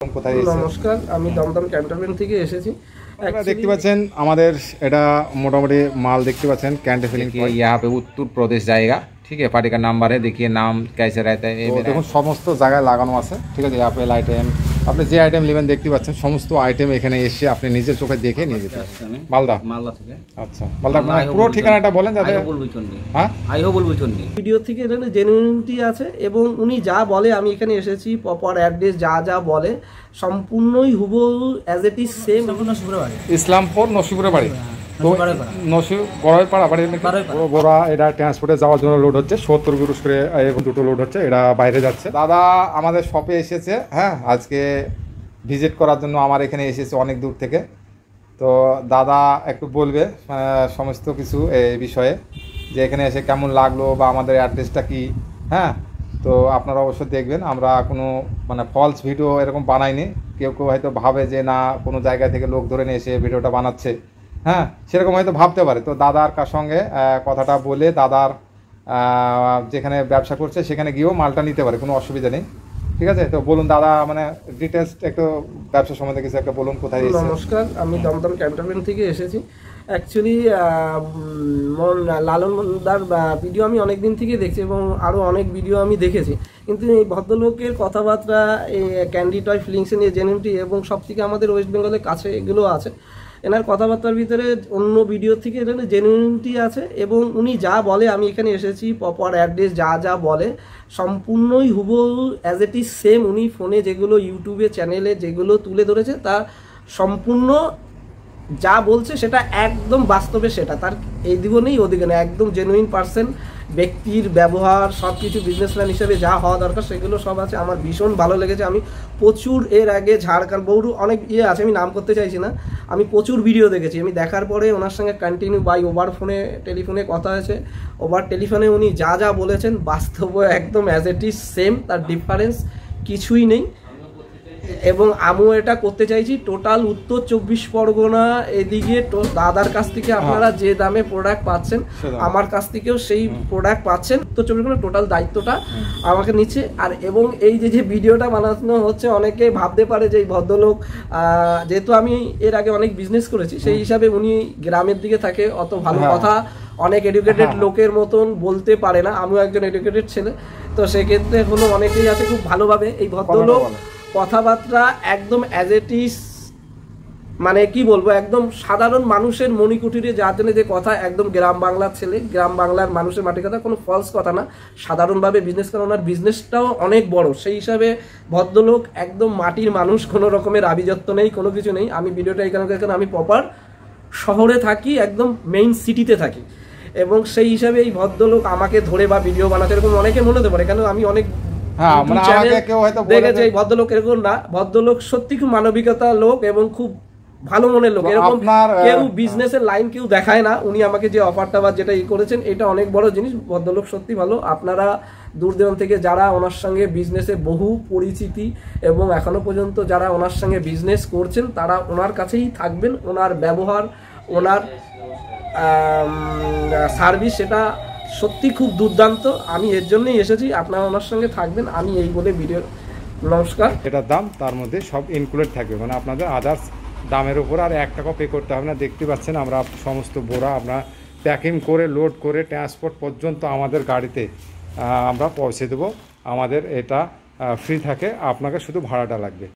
नमस्कार আমি দমদম ক্যান্টনমেন্ট থেকে এসেছি। देखते पाচ্ছেন আমাদের এটা মোটামুটি মাল দেখতে পাচ্ছেন कैंटे फिलिंग देखिए यहाँ पे उत्तर प्रदेश जाएगा। ठीक है, पार्टी का नंबर है, देखिए नाम कैसे रहता है। দেখুন সমস্ত জায়গায় লাগানো আছে। ঠিক আছে, অ্যাপেল আইটেম আপনি যে আইটেম নেবেন দেখতে পাচ্ছেন সমস্ত আইটেম এখানে এসে আপনি নিজের চোখে দেখে নিয়ে যেতে পারবেন। মালদা থেকে। আচ্ছা মালদা পুরো ঠিকানাটা বলেন যাতে হ্যাঁ আইও বলবো চন্ডি ভিডিও থেকে এখানে জেনুইনিটি আছে এবং উনি যা বলে আমি এখানে এসেছি প্রপার অ্যাড্রেস যা বলে সম্পূর্ণই হুবহু as it is same. Islampur নসিপুরের বাড়ি তো গড়াইপাড়া বাড়ি গোড়া এটা ট্রান্সপোর্টে যাওয়ার জন্য লোড হচ্ছে 70 বিরুষ করে দুটো লোড হচ্ছে, এটা বাইরে যাচ্ছে। দাদা আমাদের শপে এসেছে, হ্যাঁ আজকে ভিজিট করার জন্য আমার এখানে এসেছে অনেক দূর থেকে। তো দাদা একটু বলবে সমস্ত কিছু এই বিষয়ে, যে এখানে এসে কেমন লাগলো বা আমাদের অ্যাড্রেসটা কি। হ্যাঁ তো আপনারা অবশ্যই দেখবেন, আমরা কোনো ফলস ভিডিও এরকম বানাইনি। কেউ হয়তো ভাবে যে না কোনো জায়গা থেকে লোক ধরে নিয়ে এসে ভিডিওটা বানাচ্ছে, হ্যাঁ সেরকম হয়তো ভাবতে পারে। তো দাদার সঙ্গে কথাটা বলে দাদার যেখানে ব্যবসা করছে সেখানে গিয়েও মালটা নিতে পারে, কোনো অসুবিধা নেই। ঠিক আছে, তো বলুন দাদা ডিটেলস একটু ব্যবসা সম্বন্ধে কিছু একটা বলুন। কোথায়? নমস্কার আমি দমদম ক্যান্টনমেন্ট থেকে এসেছি। অ্যাকচুয়ালি লালন দার ভিডিও আমি অনেক দিন থেকে দেখছি এবং আরও অনেক ভিডিও আমি দেখেছি, কিন্তু এই ভদ্রলোকের কথাবার্তা এই ক্যান্ডি টয় ফিলিংস নিয়ে জেনুইনিটি এবং সব থেকে আমাদের ওয়েস্ট বেঙ্গলের কাছে এগুলো আছে। এনার কথাবার্তার ভিতরে অন্য ভিডিও থেকে এখানে জেনুইনিটি আছে এবং উনি যা বলে আমি এখানে এসেছি প্রপার অ্যাড্রেস যা বলে সম্পূর্ণই হুবহু অ্যাজ ইট ইজ সেম। উনি ফোনে যেগুলো ইউটিউবে চ্যানেলে যেগুলো তুলে ধরেছে তা সম্পূর্ণ যা বলছে সেটা একদম বাস্তবে, সেটা তার এইদিকে নেই ওদিকে নেই, একদম জেনুইন পার্সন। ব্যক্তির ব্যবহার সব কিছু বিজনেসম্যান হিসেবে যা হওয়া দরকার সেগুলো সব আছে। আমার ভীষণ ভালো লেগেছে। আমি প্রচুর এর আগে ঝাড়খণ্ড বহু অনেক আছে, আমি নাম করতে চাইছি না, আমি প্রচুর ভিডিও দেখেছি। আমি দেখার পরে ওনার সঙ্গে কন্টিনিউ বাই ওভার টেলিফোনে কথা হয়েছে। ওভার টেলিফোনে উনি যা বলেছেন বাস্তবে একদম অ্যাজ ইট ইজ সেম, তার ডিফারেন্স কিছুই নেই। এবং আমিও এটা করতে চাইছি টোটাল উত্তর 24 পরগনা এদিকে দাদার কাছ থেকে আপনারা যে দামে প্রোডাক্ট পাচ্ছেন আমার কাছ থেকেও সেই প্রোডাক্ট পাচ্ছেন। উত্তর 24 পরগনা টোটাল দায়িত্বটা আমাকে নিচ্ছে। আর এবং এই যে ভিডিওটা বানানো হচ্ছে অনেকে ভাবতে পারে যে এই ভদ্রলোক, যেহেতু আমি এর আগে অনেক বিজনেস করেছি সেই হিসাবে উনি গ্রামের দিকে থাকে, অত ভালো কথা অনেক এডুকেটেড লোকের মতন বলতে পারে না। আমিও একজন এডুকেটেড ছেলে, তো সেক্ষেত্রে হলো অনেকেই আছে খুব ভালোভাবে। এই ভদ্রলোক কথাবার্তা একদম অ্যাজ ইট ইজ কি বলবো, একদম সাধারণ মানুষের মণিকুটিরে যার জন্য যে কথা, একদম গ্রাম বাংলার ছেলে, গ্রাম বাংলার মানুষের মাটির কথা, কোনো ফলস কথা না, সাধারণভাবে বিজনেস করা। ওনার বিজনেসটাও অনেক বড়, সেই হিসাবে ভদ্রলোক একদম মাটির মানুষ, কোনো রকমের আভিজাত্য নেই, কোনো কিছু নেই। আমি ভিডিওটা এখানে আমি প্রপার শহরে থাকি, একদম মেইন সিটিতে থাকি, এবং সেই হিসাবে এই ভদ্রলোক আমাকে ধরে বা ভিডিও বানাতে এরকম অনেকে মনে হতে পারে, কেন আমি অনেক দেখেছি। ভদ্রলোক এরকম না, ভদ্রলোক সত্যি খুব মানবিকতা লোক এবং খুব ভালো মনের লোক। এরকম কেউ বিজনেসের লাইন কেউ দেখায় না। উনি আমাকে যে অফারটা বা যেটা করেছেন এটা অনেক বড় জিনিস। ভদ্রলোক সত্যি ভালো। আপনারা দূর দূরান্ত থেকে যারা ওনার সঙ্গে বিজনেসে বহু পরিচিতি এবং এখনো পর্যন্ত যারা ওনার সঙ্গে বিজনেস করছেন তারা ওনার কাছেই থাকবেন। ওনার ব্যবহার, ওনার সার্ভিস সেটা সত্যি খুব দুর্দান্ত। আমি এর জন্যই এসেছি, আপনারা ওনার সঙ্গে থাকবেন, আমি এই বলে ভিডিও। নমস্কার। এটার দাম তার মধ্যে সব ইনক্লুডেড থাকবে, আপনাদের আদার্স দামের উপর আর 1 টাকা পে করতে হবে না। দেখতে পাচ্ছেন আমরা সমস্ত বোরা আমরা প্যাকিং করে লোড করে ট্রান্সপোর্ট পর্যন্ত আমাদের গাড়িতে আমরা পৌঁছে দেবো। আমাদের এটা ফ্রি থাকে, আপনাকে শুধু ভাড়াটা লাগবে।